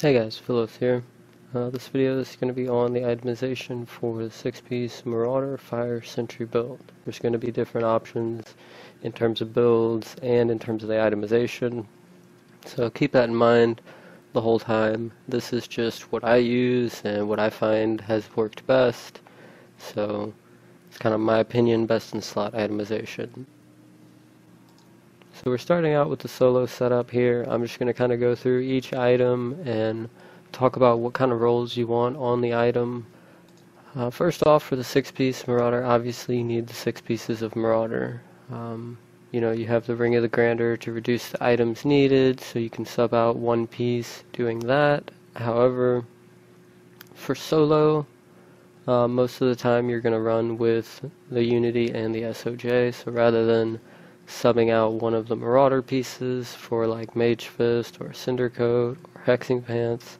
Hey guys, Phyllis here. This video is going to be on the itemization for the 6-piece Marauder Fire Sentry build. There's going to be different options in terms of builds and in terms of the itemization. So keep that in mind the whole time. This is just what I use and what I find has worked best. So it's kind of my opinion, best in slot itemization. So we're starting out with the solo setup here. I'm just going to kind of go through each item and talk about what kind of roles you want on the item. First off, for the 6-piece Marauder, obviously you need the 6 pieces of Marauder. You have the Ring of the Grandeur to reduce the items needed, so you can sub out 1 piece doing that. However, for solo, most of the time you're going to run with the Unity and the SOJ, so rather than subbing out one of the Marauder pieces for like Mage Fist or Cinder Coat or Hexing Pants,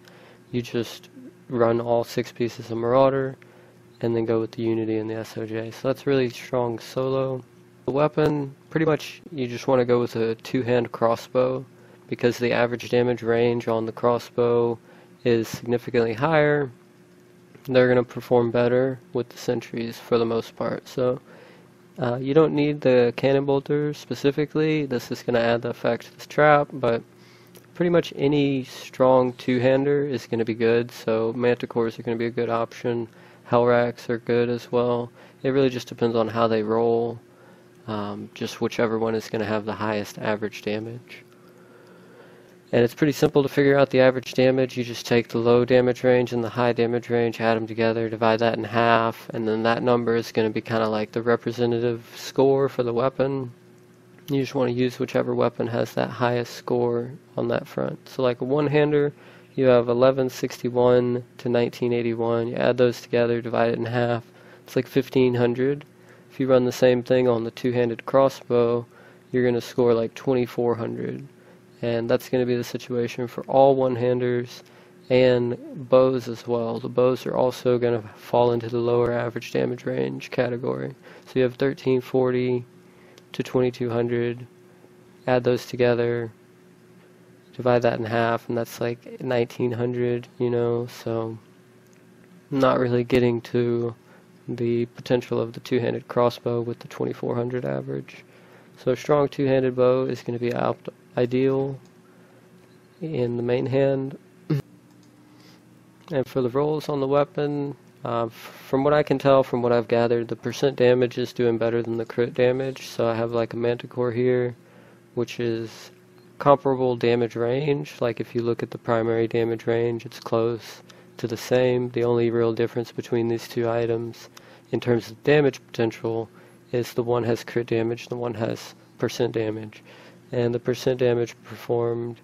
you just run all 6 pieces of Marauder and then go with the Unity and the SOJ. So that's really strong solo. The weapon, pretty much you just want to go with a 2-hand crossbow because the average damage range on the crossbow is significantly higher. They're going to perform better with the sentries for the most part. So you don't need the cannon bolter specifically. This is going to add the effect to this trap, but pretty much any strong 2-hander is going to be good. So manticores are going to be a good option. Hellracks are good as well. It really just depends on how they roll. Just whichever one is going to have the highest average damage. And it's pretty simple to figure out the average damage. You just take the low damage range and the high damage range, add them together, divide that in half, and then that number is going to be kind of like the representative score for the weapon. You just want to use whichever weapon has that highest score on that front. So like a one-hander, you have 1161 to 1981. You add those together, divide it in half. It's like 1500. If you run the same thing on the 2-handed crossbow, you're going to score like 2400. And that's going to be the situation for all one-handers and bows as well. The bows are also going to fall into the lower average damage range category. So you have 1340 to 2200. Add those together, divide that in half, and that's like 1900, so not really getting to the potential of the 2-handed crossbow with the 2400 average. So a strong 2-handed bow is going to be ideal in the main hand. And for the rolls on the weapon, from what I can tell, from what I've gathered, the percent damage is doing better than the crit damage. So I have like a manticore here, which is comparable damage range. Like if you look at the primary damage range, it's close to the same. The only real difference between these two items in terms of damage potential is the one has crit damage, the one has percent damage. And the percent damage performed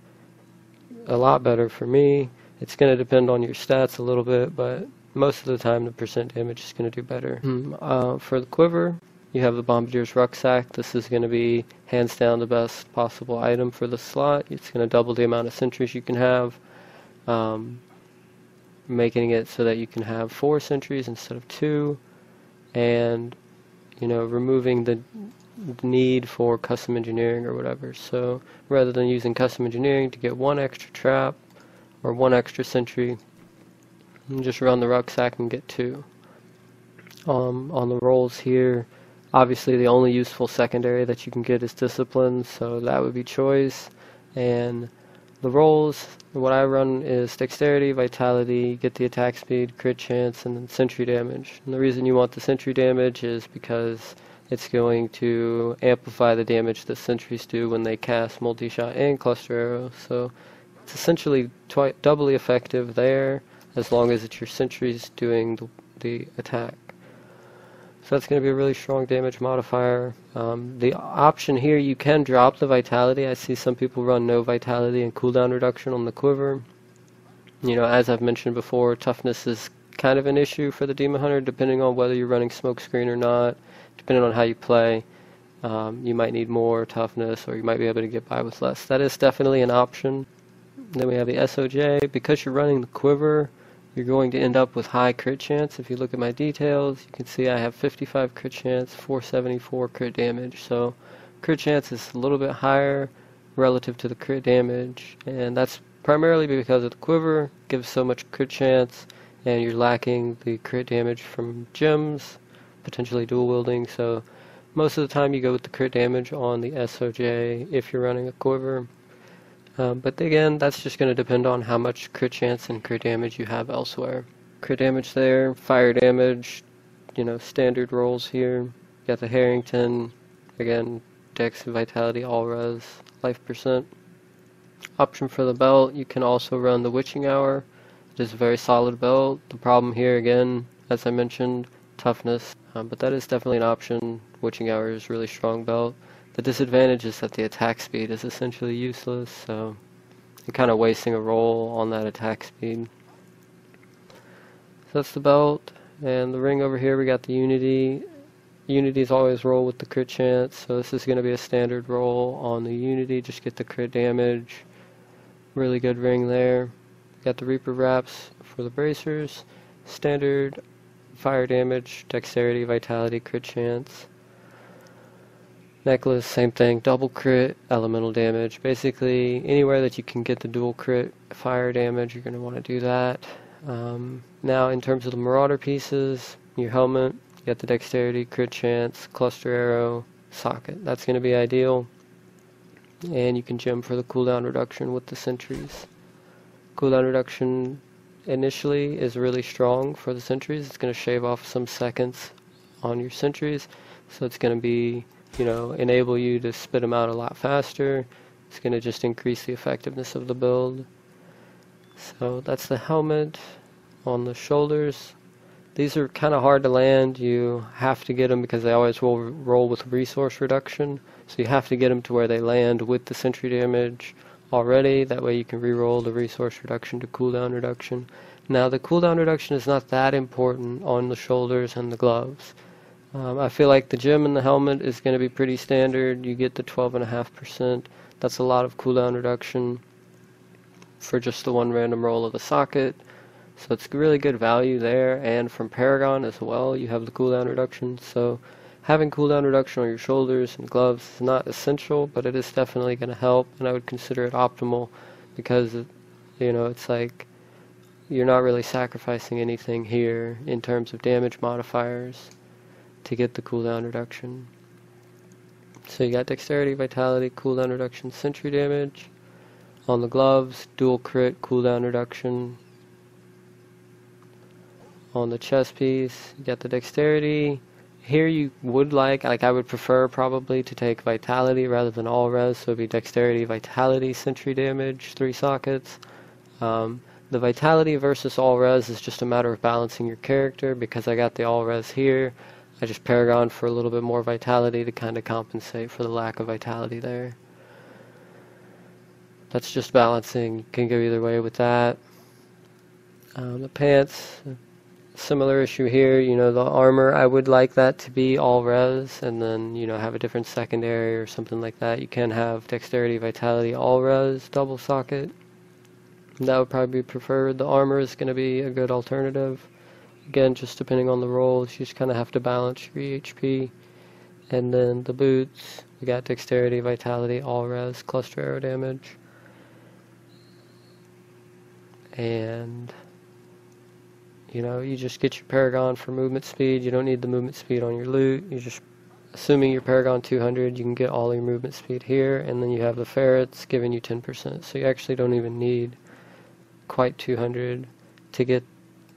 a lot better for me. It's going to depend on your stats a little bit, but most of the time the percent damage is going to do better. For the quiver, you have the Bombardier's Rucksack. This is going to be hands down the best possible item for the slot. It's going to double the amount of sentries you can have, making it so that you can have 4 sentries instead of 2, and removing the need for custom engineering or whatever. So rather than using custom engineering to get 1 extra trap or 1 extra sentry, you just run the rucksack and get 2. On the rolls here, obviously the only useful secondary that you can get is discipline, so that would be choice. And the rolls, what I run is dexterity, vitality, get the attack speed, crit chance, and then sentry damage. And the reason you want the sentry damage is because it's going to amplify the damage that sentries do when they cast multi-shot and cluster arrows. So it's essentially doubly effective there, as long as it's your sentries doing the attack. So that's going to be a really strong damage modifier. The option here, you can drop the vitality. I see some people run no vitality and cooldown reduction on the quiver. As I've mentioned before, toughness is kind of an issue for the Demon Hunter, depending on whether you're running smokescreen or not. Depending on how you play, you might need more toughness, or you might be able to get by with less. That is definitely an option. Then we have the SOJ. Because you're running the quiver, you're going to end up with high crit chance. If you look at my details, you can see I have 55 crit chance, 474 crit damage. So crit chance is a little bit higher relative to the crit damage, and that's primarily because of the quiver, gives so much crit chance, and you're lacking the crit damage from gems, potentially dual wielding, so most of the time you go with the crit damage on the SOJ if you're running a quiver. But again, that's just going to depend on how much crit chance and crit damage you have elsewhere. Crit damage there, fire damage, standard rolls here. You got the Harrington, again, Dex, Vitality, all res, life percent. Option for the belt, you can also run the Witching Hour. It is a very solid belt. The problem here, again, as I mentioned, toughness, but that is definitely an option. Witching Hour is a really strong belt. The disadvantage is that the attack speed is essentially useless, so you're kind of wasting a roll on that attack speed. So that's the belt, and the ring over here we got the Unity. Unity's always roll with the crit chance, so this is going to be a standard roll on the Unity, just get the crit damage. Really good ring there. Got the Reaper wraps for the bracers, standard fire damage, dexterity, vitality, crit chance. Necklace, same thing, double crit, elemental damage. Basically, anywhere that you can get the dual crit fire damage, you're going to want to do that. Now, in terms of the Marauder pieces, your helmet, you got the dexterity, crit chance, cluster arrow, socket. That's going to be ideal. And you can gem for the cooldown reduction with the sentries. Cooldown reduction initially is really strong for the sentries. It's going to shave off some seconds on your sentries, so it's going to be, enable you to spit them out a lot faster. It's going to just increase the effectiveness of the build. So that's the helmet. On the shoulders, these are kind of hard to land. You have to get them because they always will roll with resource reduction, so you have to get them to where they land with the sentry damage already. That way you can re-roll the resource reduction to cooldown reduction. Now the cooldown reduction is not that important on the shoulders and the gloves. I feel like the gem and the helmet is going to be pretty standard. You get the 12.5%. That's a lot of cooldown reduction for just the one random roll of the socket. So it's really good value there, and from Paragon as well, you have the cooldown reduction. So having cooldown reduction on your shoulders and gloves is not essential, but it is definitely going to help, and I would consider it optimal because, it's like you're not really sacrificing anything here in terms of damage modifiers to get the cooldown reduction. So you got dexterity, vitality, cooldown reduction, sentry damage. On the gloves, dual crit, cooldown reduction. On the chest piece, you got the dexterity. Here you would I would prefer probably to take vitality rather than all res, so it would be dexterity, vitality, sentry damage, 3 sockets. The vitality versus all res is just a matter of balancing your character. Because I got the all res here, I just Paragon for a little bit more vitality to kind of compensate for the lack of vitality there. That's just balancing. You can go either way with that. The pants, similar issue here. The armor, I would like that to be all res, and then have a different secondary or something like that. You can have dexterity, vitality, all res, double socket. That would probably be preferred. The armor is going to be a good alternative. Again, just depending on the roles, you just kind of have to balance your HP. And then the boots, we got dexterity, vitality, all res, cluster arrow damage. And you just get your Paragon for movement speed. You don't need the movement speed on your loot. You just, assuming your Paragon 200, you can get all your movement speed here, and then you have the ferrets giving you 10%. So you actually don't even need quite 200 to get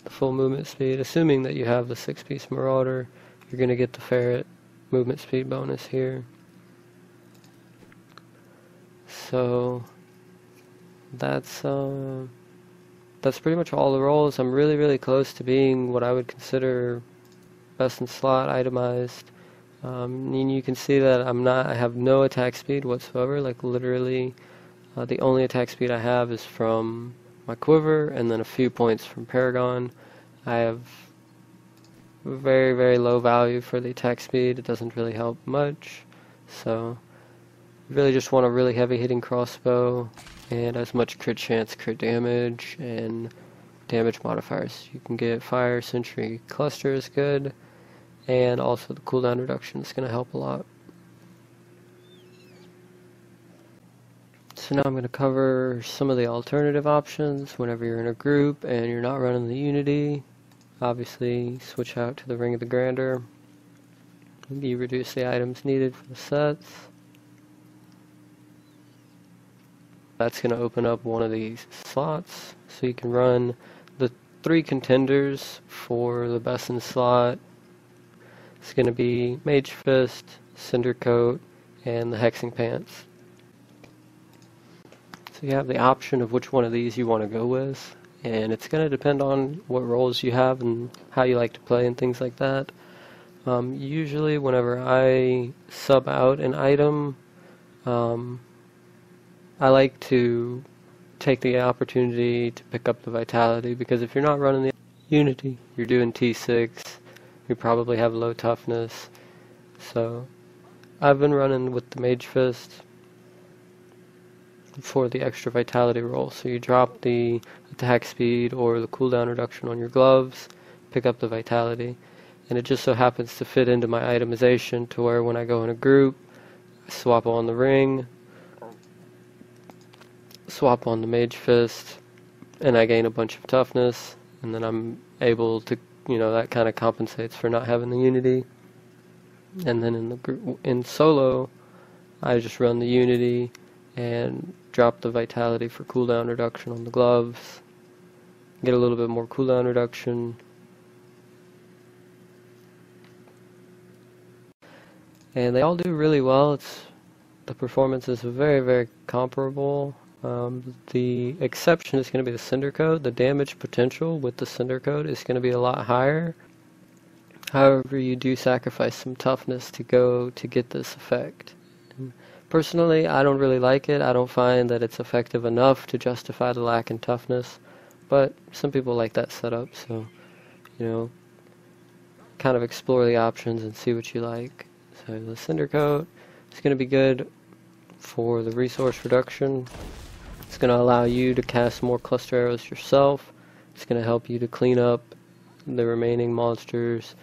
the full movement speed. Assuming that you have the 6-piece Marauder, you're going to get the ferret movement speed bonus here. So that's pretty much all the rolls. I'm really close to being what I would consider best in slot itemized. And you can see that I have no attack speed whatsoever. Like literally, the only attack speed I have is from my quiver, and then a few points from Paragon. I have very low value for the attack speed. It doesn't really help much. So you really just want a really heavy hitting crossbow and as much crit chance, crit damage, and damage modifiers. You can get fire, sentry, cluster is good, and also the cooldown reduction is going to help a lot. So now I'm going to cover some of the alternative options whenever you're in a group and you're not running the Unity. Obviously, switch out to the Ring of the Grandeur. You reduce the items needed for the sets. That's going to open up one of these slots, so you can run the 3 contenders for the best in slot. It's going to be Mage Fist, Cinder Coat, and the Hexing Pants. So you have the option of which one of these you want to go with, and it's going to depend on what roles you have and how you like to play and things like that. Usually whenever I sub out an item, I like to take the opportunity to pick up the Vitality, because if you're not running the Unity, you're doing T6, you probably have low toughness. So I've been running with the Mage Fist for the extra Vitality roll. So you drop the attack speed or the cooldown reduction on your gloves, pick up the Vitality, and it just so happens to fit into my itemization to where when I go in a group, I swap on the ring, swap on the Mage Fist, and I gain a bunch of toughness, and then I'm able to, that kind of compensates for not having the Unity. And then in solo, I just run the Unity and drop the Vitality for cooldown reduction on the gloves, get a little bit more cooldown reduction, and they all do really well. The performance is very, very comparable. The exception is going to be the Cinder Coat. The damage potential with the Cinder Coat is going to be a lot higher. However, you do sacrifice some toughness to get this effect. And personally, I don't really like it. I don't find that it's effective enough to justify the lack in toughness, but some people like that setup, so kind of explore the options and see what you like. So the Cinder Coat is going to be good for the resource reduction. It's going to allow you to cast more cluster arrows yourself. It's going to help you to clean up the remaining monsters,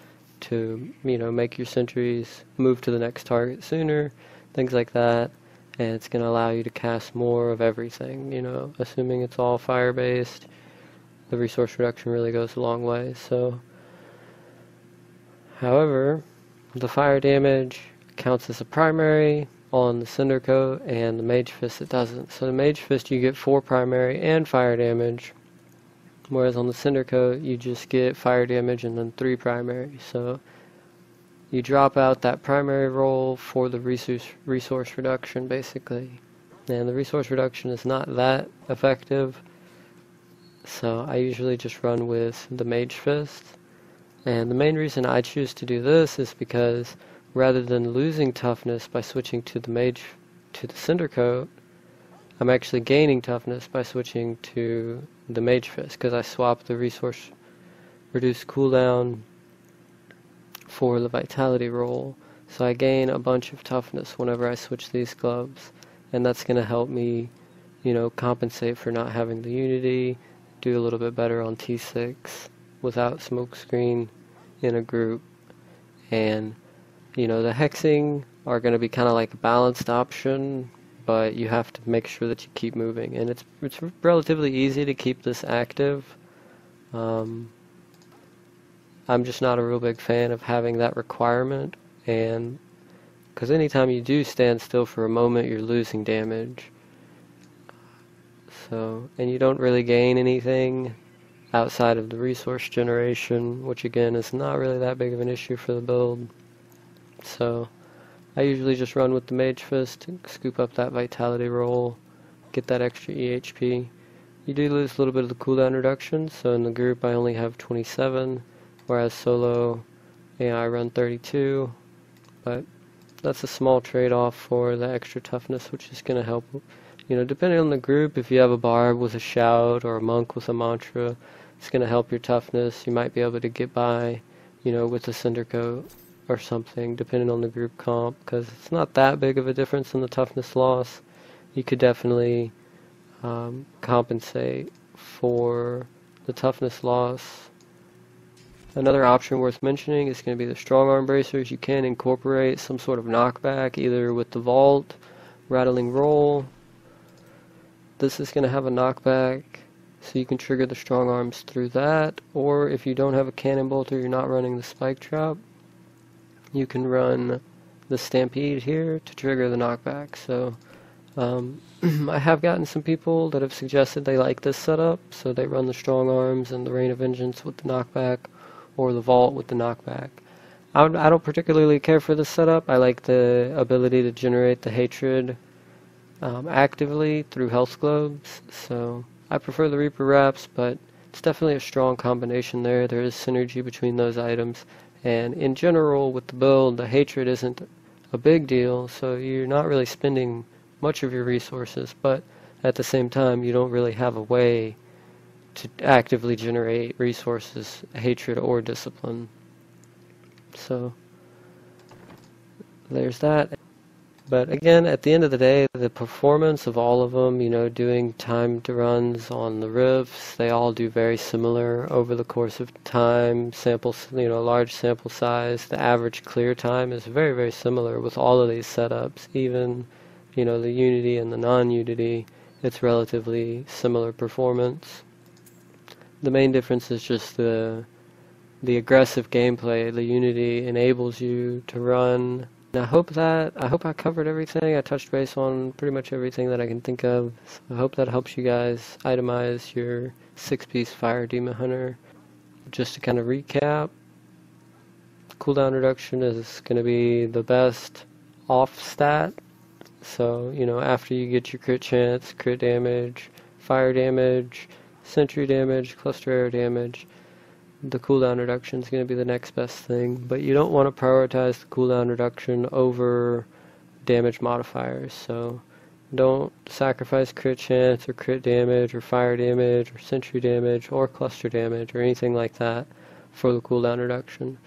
to make your sentries move to the next target sooner, things like that. And it's going to allow you to cast more of everything. Assuming it's all fire based, the resource reduction really goes a long way. So, however, the fire damage counts as a primary on the Cinder Coat, and the Mage Fist it doesn't. So the Mage Fist you get 4 primary and fire damage, whereas on the Cinder Coat you just get fire damage and then 3 primary. So you drop out that primary roll for the resource reduction basically, and the resource reduction is not that effective, so I usually just run with the Mage Fist. And the main reason I choose to do this is because rather than losing toughness by switching to the Cinder Coat, I'm actually gaining toughness by switching to the Mage Fist, because I swap the resource reduced cooldown for the Vitality roll. So I gain a bunch of toughness whenever I switch these gloves, and that's going to help me, compensate for not having the Unity, do a little bit better on T6 without smokescreen in a group. And the hexing are going to be kind of like a balanced option, but you have to make sure that you keep moving, and it's relatively easy to keep this active. I'm just not a real big fan of having that requirement, and because anytime you do stand still for a moment, you're losing damage. So, and you don't really gain anything outside of the resource generation, which again is not really that big of an issue for the build. So I usually just run with the Mage Fist, scoop up that Vitality roll, get that extra EHP. You do lose a little bit of the cooldown reduction, so in the group I only have 27, whereas solo I run 32, but that's a small trade-off for the extra toughness, which is going to help. Depending on the group, if you have a barb with a shout or a monk with a mantra, it's going to help your toughness. You might be able to get by, with a Cinder Coat or something, depending on the group comp, because it's not that big of a difference in the toughness loss. You could definitely compensate for the toughness loss. Another option worth mentioning is going to be the strong arm bracers. You can incorporate some sort of knockback, either with the vault, rattling roll, this is going to have a knockback, so you can trigger the strong arms through that, or if you don't have a cannon bolt or you're not running the spike trap, you can run the stampede here to trigger the knockback. So I have gotten some people that have suggested they like this setup, so they run the strong arms and the Rain of Vengeance with the knockback, or the vault with the knockback. I don't particularly care for this setup. I like the ability to generate the hatred actively through health globes, so I prefer the Reaper wraps, but it's definitely a strong combination there. There is synergy between those items, and in general with the build, the hatred isn't a big deal, so you're not really spending much of your resources, but at the same time you don't really have a way to actively generate resources, hatred or discipline. So there's that. But again, at the end of the day, the performance of all of them, you know, doing timed runs on the rifts, they all do very similar over the course of time. Samples, you know, large sample size. The average clear time is very, very similar with all of these setups. Even, you know, the Unity and the non-Unity, it's relatively similar performance. The main difference is just the aggressive gameplay. The Unity enables you to run. And I hope I covered everything. I touched base on pretty much everything that I can think of. So I hope that helps you guys itemize your 6-piece Fire Demon Hunter. Just to kind of recap, cooldown reduction is going to be the best off stat. So, you know, after you get your crit chance, crit damage, fire damage, sentry damage, cluster arrow damage, the cooldown reduction is going to be the next best thing, but you don't want to prioritize the cooldown reduction over damage modifiers. So don't sacrifice crit chance or crit damage or fire damage or sentry damage or cluster damage or anything like that for the cooldown reduction.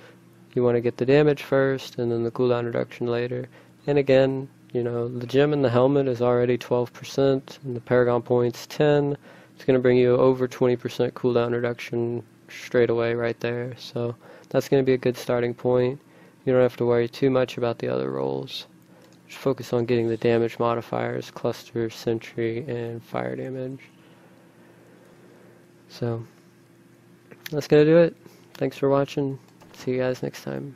You want to get the damage first and then the cooldown reduction later. And again, you know, the gem in the helmet is already 12% and the Paragon points 10. It's going to bring you over 20% cooldown reduction straight away right there, so that's going to be a good starting point. You don't have to worry too much about the other rolls. Just focus on getting the damage modifiers, cluster, sentry, and fire damage. So that's going to do it. Thanks for watching. See you guys next time.